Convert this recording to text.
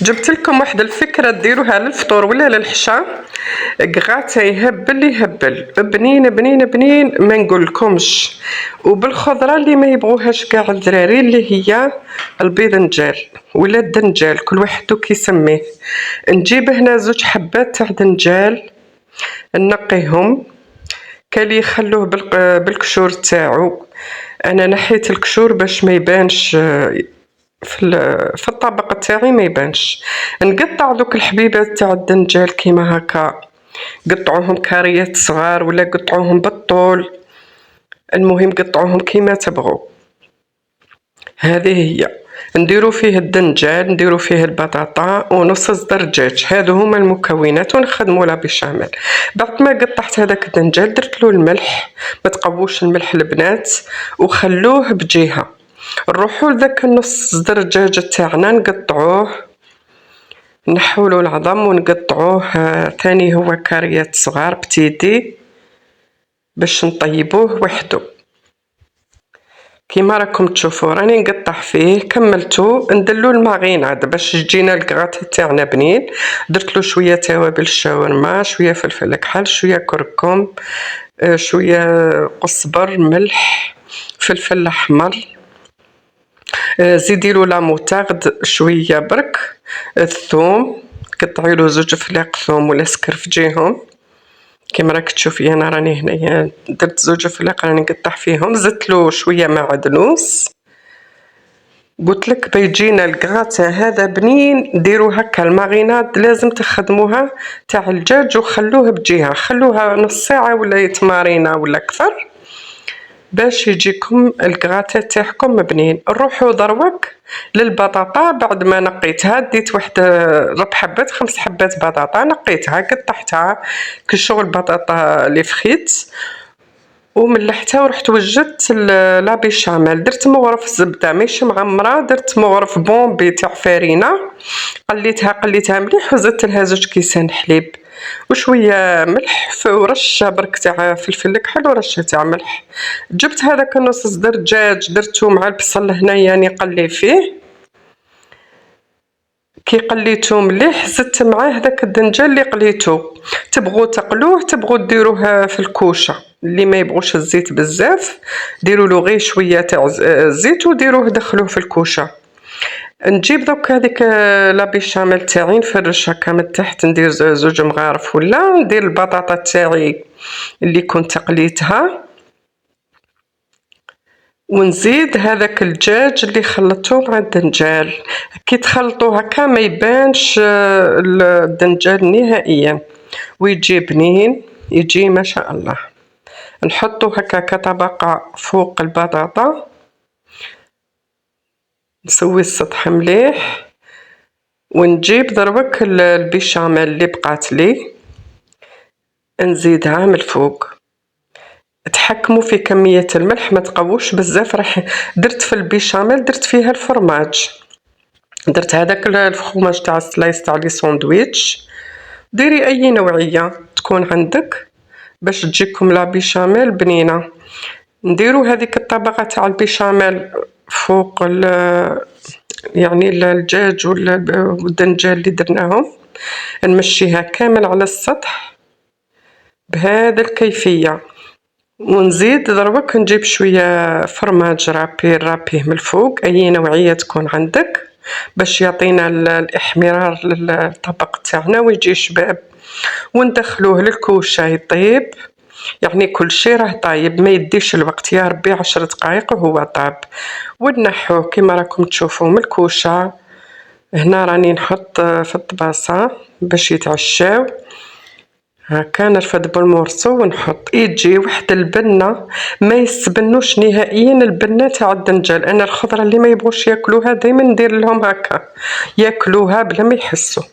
جبت لكم واحد الفكرة ديروها للفطور ولا للعشاء. قغاتة يهبل بنين بنين بنين ما نقولكمش، وبالخضرة اللي ما يبغوهاش كاع الدراري اللي هي البيضنجال ولا الدنجال، كل واحد كيسميه. نجيب هنا 2 حبات تاع دنجال، نقيهم كالي يخلوه بالكشور تاعو. انا نحيت الكشور باش ما يبانش في الطبق تاعي، ما يبانش. نقطع دوك الحبيبات تاع الدنجال كيما هكا، قطعوهم كاريات صغار ولا قطعوهم بالطول، المهم قطعوهم كيما تبغوا. هذه هي نديرو فيه الدنجال، نديرو فيه البطاطا ونص صدر دجاج، هادو هما المكونات ونخدمو لا بيشاميل. بعد ما قطعت هذاك الدنجال درت له الملح، ما تقووش الملح البنات وخلوه بجهه. نروحو لذاك النص صدر دجاج تاعنا نقطعوه، نحولو العظم ونقطعوه ثاني هو كاريات صغار بتيدي باش نطيبوه وحده. كيما راكم تشوفوا راني نقطع فيه، كملتو ندلو الماغيناد باش تجينا الكغات تاعنا بنين. درت له شويه توابل الشاورما، شويه فلفل كحل، شويه كركم، شويه قزبر، ملح، فلفل احمر، زيدي له لا موتارد شويه برك، الثوم قطعي له 2 فلاق ثوم ولا سكرفجيهم كيما راك تشوفي. انا راني هنايا درت 2 فلاق راني نقطع فيهم، زدت له شويه معدنوس. قلت لك بيجينا الكغاتا هذا بنين. ديروا هكا الماغيناد لازم تخدموها تاع الدجاج وخلوه بجهه، خلوها نص ساعه ولا تمارينه ولا اكثر باش يجيكم الكغاتا تاعكم بنين. نروحوا دروك للبطاطا. بعد ما نقيتها ديت واحد 4 حبات 5 حبات بطاطا، نقيتها قطعتها كشغل بطاطا لي فخيت وملحتها، ورحت وجدت لا بيشاميل. درت مغرف زبده ماشي معمره، درت مغرف بومبي تاع فرينه، قليتها مليح وزدت لها 2 كيسان حليب وشويه ملح ورشه برك تاع فلفل كحل ورشه تاع ملح. جبت هذاك النص صدر دجاج درتو مع البصل هنايا نقلي فيه. كي قليتو مليح زدت معاه داك الدنجال اللي قليتو. تبغوا تقلوه تبغوا ديروه في الكوشه، اللي ما يبغوش الزيت بزاف ديروا له غير شويه تاع الزيت وديروه دخلوه في الكوشه. نجيب دوك هذيك لا بيشاميل تاعي نفرشها هكا من تحت، ندير 2 مغارف ولا ندير البطاطا تاعي اللي كنت قليتها، ونزيد هذاك الدجاج اللي خلطته مع الدنجال. كي تخلطوه هكا ما يبانش الدنجال نهائيا ويجي بنين، يجي ما شاء الله. نحطو هكا كطبقة فوق البطاطا، نسوي السطح مليح، ونجيب دروك البيشاميل اللي بقات لي نزيدها من الفوق. تحكموا في كمية الملح، ما تقووش بزاف. راح درت في البيشاميل درت فيها الفرماج، درت هذاك الفرماج تاع السلايس تاع لي ساندويتش. ديري اي نوعية تكون عندك باش تجيكم لا بيشاميل بنينة. نديرو هذيك الطبقة تاع البيشاميل فوق يعني الدجاج والدنجال اللي درناهم، نمشيها كامل على السطح بهذا الكيفية. ونزيد دروك نجيب شويه فرماج رابيه من الفوق، اي نوعيه تكون عندك باش يعطينا الاحمرار للطبق تاعنا ويجي شباب. وندخلوه للكوشه يطيب، يعني كل شيء راه طايب، ما يديش الوقت يا ربي 10 دقائق وهو طاب. ونحوه كيما راكم تشوفوا من الكوشه. هنا راني نحط في الطباسه باش يتعشاو هكا، نرفد بالمورسو ونحط. يجي واحد البنه ما يستبنوش نهائيا البنه تاع الدنجال. انا الخضره اللي ما يبغوش ياكلوها دائما ندير لهم هكا ياكلوها بلا ما يحسوا.